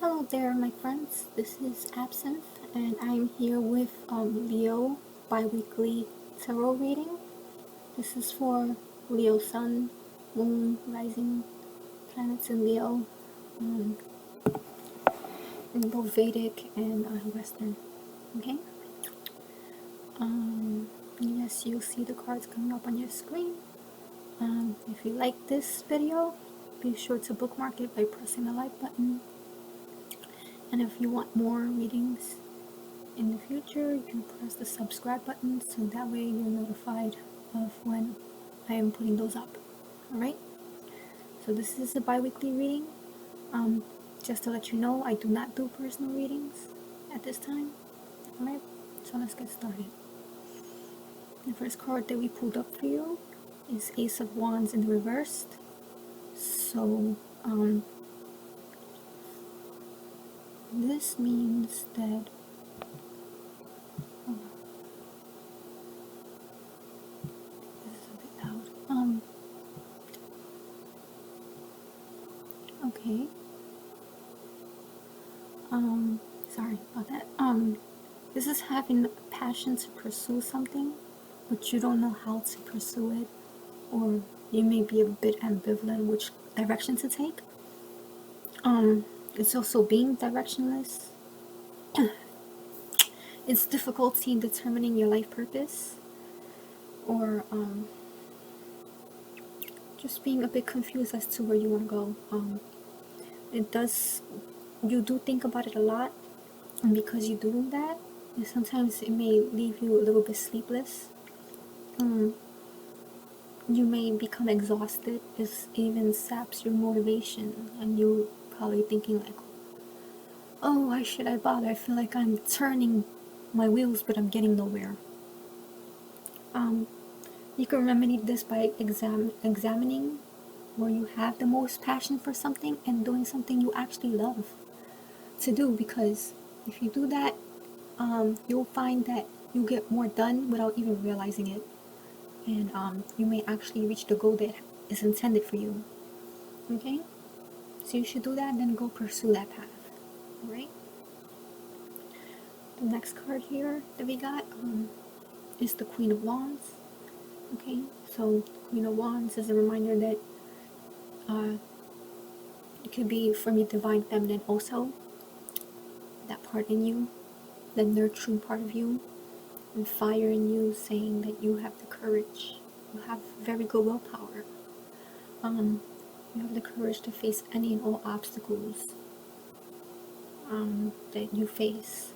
Hello there, my friends. This is Absinthe, and I'm here with Leo Biweekly Tarot reading. This is for Leo Sun, Moon, Rising, planets in Leo, um, in both Vedic and Western. Okay. Yes, you'll see the cards coming up on your screen. If you like this video, be sure to bookmark it by pressing the like button. And if you want more readings in the future, you can press the subscribe button so that way you're notified of when I am putting those up. Alright? So this is a bi-weekly reading. Just to let you know, I do not do personal readings at this time. Alright? So let's get started. The first card that we pulled up for you is Ace of Wands in reversed. So, this means that this is a bit loud. Okay. Sorry about that. This is having a passion to pursue something, but you don't know how to pursue it, or you may be a bit ambivalent which direction to take. It's also being directionless. It's difficulty in determining your life purpose, or just being a bit confused as to where you want to go. You do think about it a lot, and because you do that, and sometimes it may leave you a little bit sleepless. You may become exhausted. It even saps your motivation, and you're probably thinking like, oh, why should I bother? I feel like I'm turning my wheels, but I'm getting nowhere. You can remedy this by examining where you have the most passion for something and doing something you actually love to do, because if you do that, you'll find that you get more done without even realizing it, and you may actually reach the goal that is intended for you. Okay, so you should do that, and then go pursue that path. All right. The next card here that we got is the Queen of Wands. Okay, so Queen of Wands is a reminder that it could be from your divine feminine also, that part in you, the nurturing part of you, and fire in you, saying that you have the courage, you have very good willpower, you have the courage to face any and all obstacles that you face.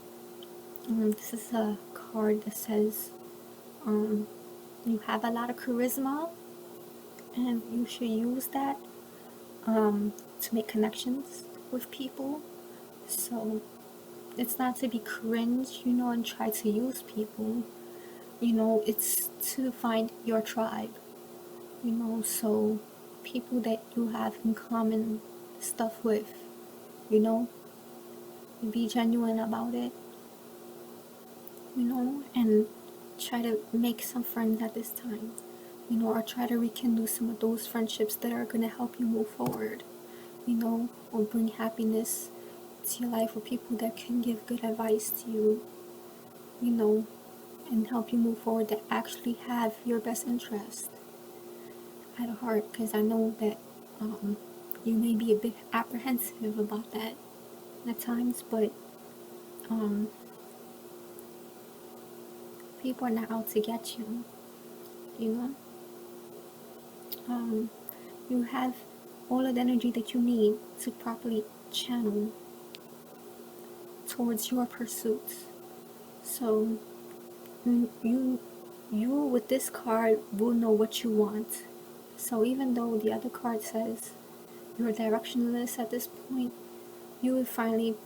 This is a card that says you have a lot of charisma, and you should use that to make connections with people. So it's not to be cringe, and try to use people. It's to find your tribe. So people that you have in common stuff with. Be genuine about it. And try to make some friends at this time. Or try to rekindle some of those friendships that are going to help you move forward, or bring happiness to your life, or people that can give good advice to you, and help you move forward, that actually have your best interest at heart, because I know that you may be a bit apprehensive about that at times, but people are not out to get you, you have all of the energy that you need to properly channel towards your pursuits. So you with this card will know what you want. So even though the other card says you're directionless at this point, you would finally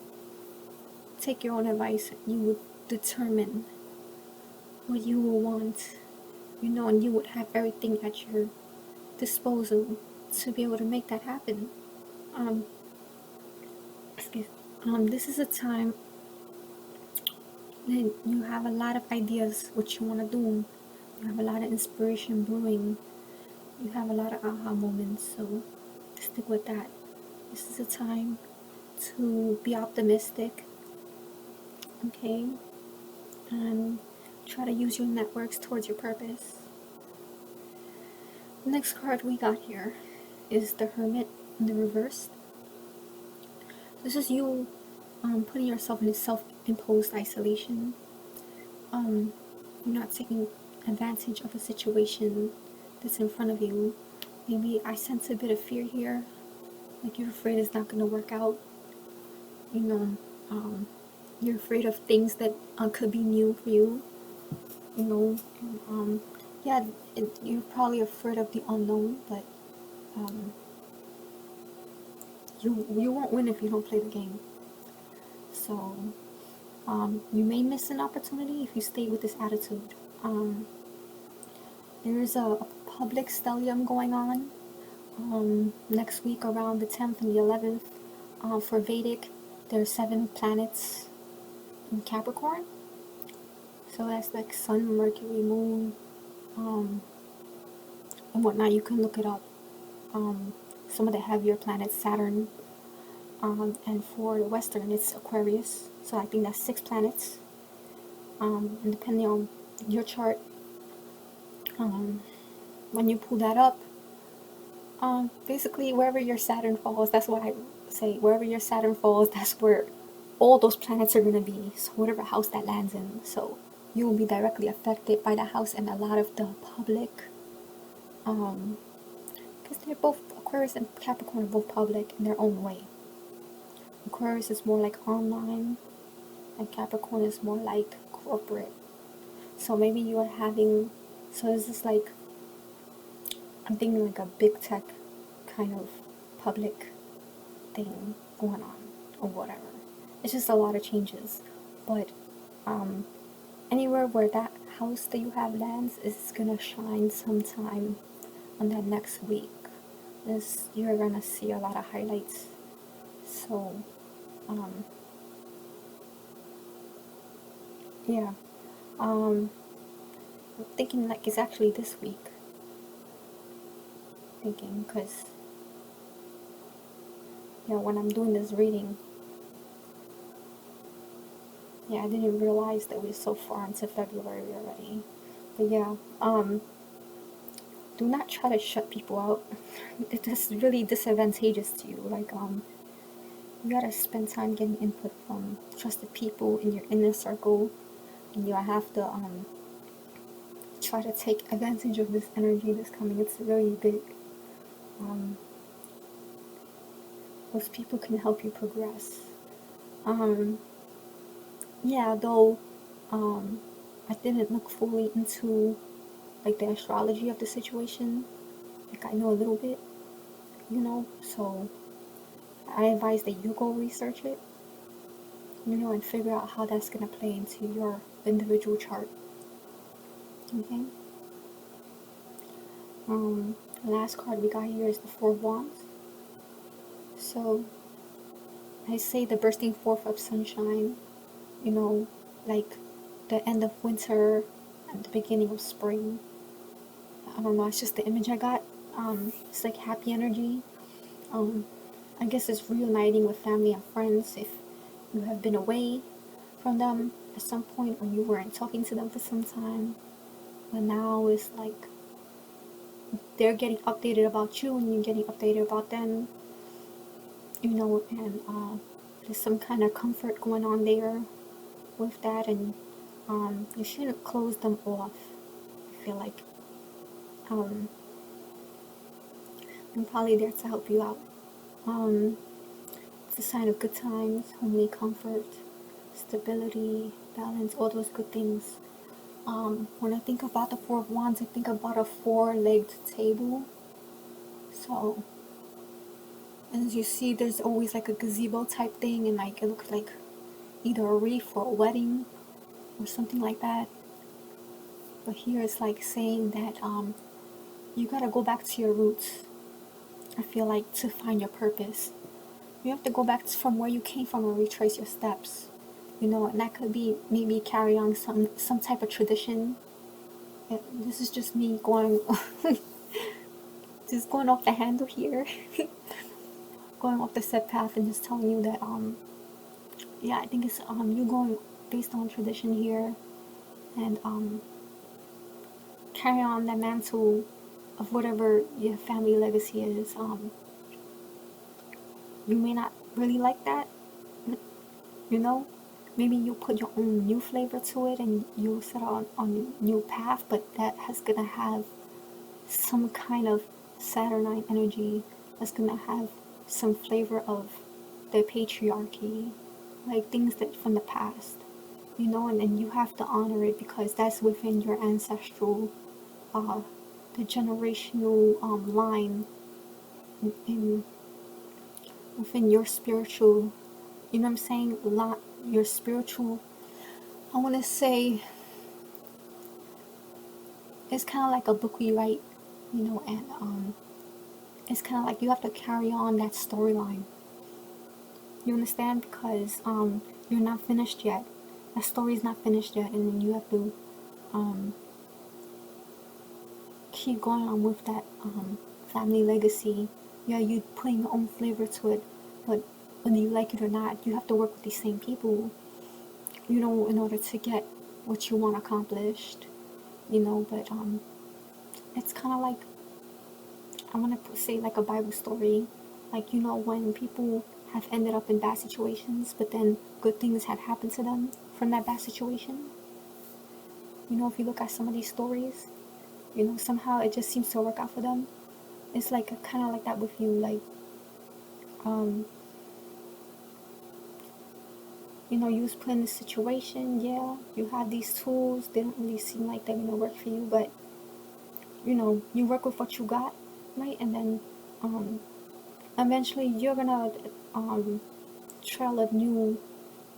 take your own advice. You would determine what you will want, and you would have everything at your disposal to be able to make that happen. This is a time that you have a lot of ideas what you want to do. You have a lot of inspiration brewing. You have a lot of aha moments, so stick with that. This is a time to be optimistic, okay, and try to use your networks towards your purpose. The next card we got here is the Hermit in the reverse. This is you putting yourself in a self-imposed isolation. You're not taking advantage of a situation that's in front of you. Maybe I sense a bit of fear here, like you're afraid it's not going to work out. You know, you're afraid of things that could be new for you. You know, and, yeah, you're probably afraid of the unknown, but you won't win if you don't play the game. So you may miss an opportunity if you stay with this attitude. There's a public stellium going on next week around the 10th and the 11th. For Vedic, there are 7 planets in Capricorn. So that's like Sun, Mercury, Moon, and whatnot. You can look it up. Some of the heavier planets, Saturn, and for the Western, it's Aquarius. So I think that's 6 planets. And depending on your chart, when you pull that up, basically wherever your Saturn falls, that's what I say. Wherever your Saturn falls, that's where all those planets are going to be. So whatever house that lands in. So you will be directly affected by the house and a lot of the public. Because they're both, Aquarius and Capricorn are both public in their own way. Aquarius is more like online, and Capricorn is more like corporate. So maybe you are having, so this is like, I'm thinking like a big tech kind of public thing going on, or whatever. It's just a lot of changes. But anywhere where that house that you have lands is gonna shine sometime on that next week. You're gonna see a lot of highlights. So yeah, I'm thinking like it's actually this week. Thinking, because yeah, when I'm doing this reading, yeah, I didn't realize that we're so far into February already. But yeah, do not try to shut people out. It's really disadvantageous to you. Like you gotta spend time getting input from trusted people in your inner circle, and you have to try to take advantage of this energy that's coming. It's really big. Those people can help you progress. Yeah, though I didn't look fully into like the astrology of the situation. Like I know a little bit, so I advise that you go research it, and figure out how that's gonna play into your individual chart. Okay. The last card we got here is the Four of Wands. So I say the bursting forth of sunshine, like the end of winter and the beginning of spring. I don't know, it's just the image I got. It's like happy energy. I guess it's reuniting with family and friends if you have been away from them at some point, or you weren't talking to them for some time. But now it's like they're getting updated about you and you're getting updated about them, and there's some kind of comfort going on there with that, and you shouldn't close them off. I feel like I'm probably there to help you out. It's a sign of good times, homely comfort, stability, balance, all those good things. When I think about the Four of Wands, I think about a 4-legged table. So, as you see, there's always like a gazebo type thing, and like it looks like either a wreath for a wedding or something like that. But here it's like saying that you gotta go back to your roots. I feel like to find your purpose, you have to go back from where you came from and retrace your steps. And that could be maybe carry on some type of tradition. This is just me going, just going off the handle here. going off the set path and just telling you that yeah, I think it's you going based on tradition here, and carry on that mantle of whatever your family legacy is. You may not really like that, you know. Maybe you put your own new flavor to it and you set on a new path, but that has gonna have some kind of Saturnine energy. That's gonna have some flavor of the patriarchy, like things that from the past, you know, and then you have to honor it because that's within your ancestral, the generational line in within your spiritual, you know what I'm saying, your spiritual, I want to say, it's kind of like a book we write, you know, and it's kind of like you have to carry on that storyline. You understand? Because you're not finished yet. That story's not finished yet, and then you have to keep going on with that family legacy. Yeah, you putting your own flavor to it, but whether you like it or not, you have to work with these same people, you know, in order to get what you want accomplished, you know. But it's kind of like, I want to say like a Bible story, like, you know, when people have ended up in bad situations, but then good things had happened to them from that bad situation. You know, if you look at some of these stories, you know, somehow it just seems to work out for them. It's like kind of like that with you, like, you know, you was put in this situation, yeah, you have these tools, they don't really seem like they're gonna work for you, but, you know, you work with what you got, right? And then, eventually you're gonna, trail a new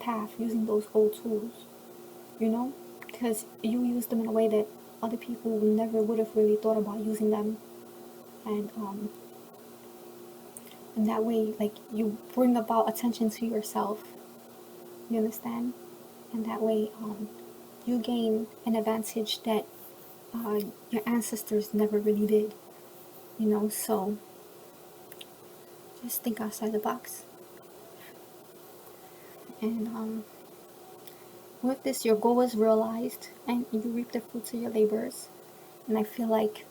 path using those old tools, you know? Because you use them in a way that other people never would have really thought about using them. And that way, like, you bring about attention to yourself, you understand? And that way, you gain an advantage that your ancestors never really did, you know. So just think outside the box. And with this, your goal is realized and you reap the fruits of your labors. And I feel like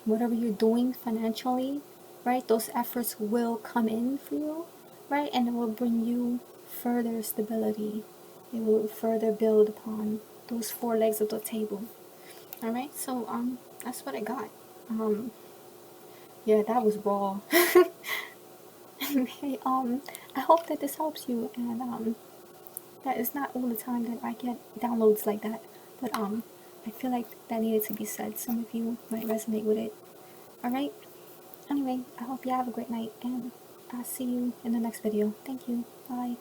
whatever you're doing financially, right, those efforts will come in for you, right, and it will bring you further stability. It will further build upon those four legs of the table. All right, so that's what I got. Yeah, that was raw. Anyway, I hope that this helps you, and that is not all the time that I get downloads like that, but I feel like that needed to be said. Some of you might resonate with it. All right. Anyway, I hope you have a great night, and I'll see you in the next video. Thank you. Bye.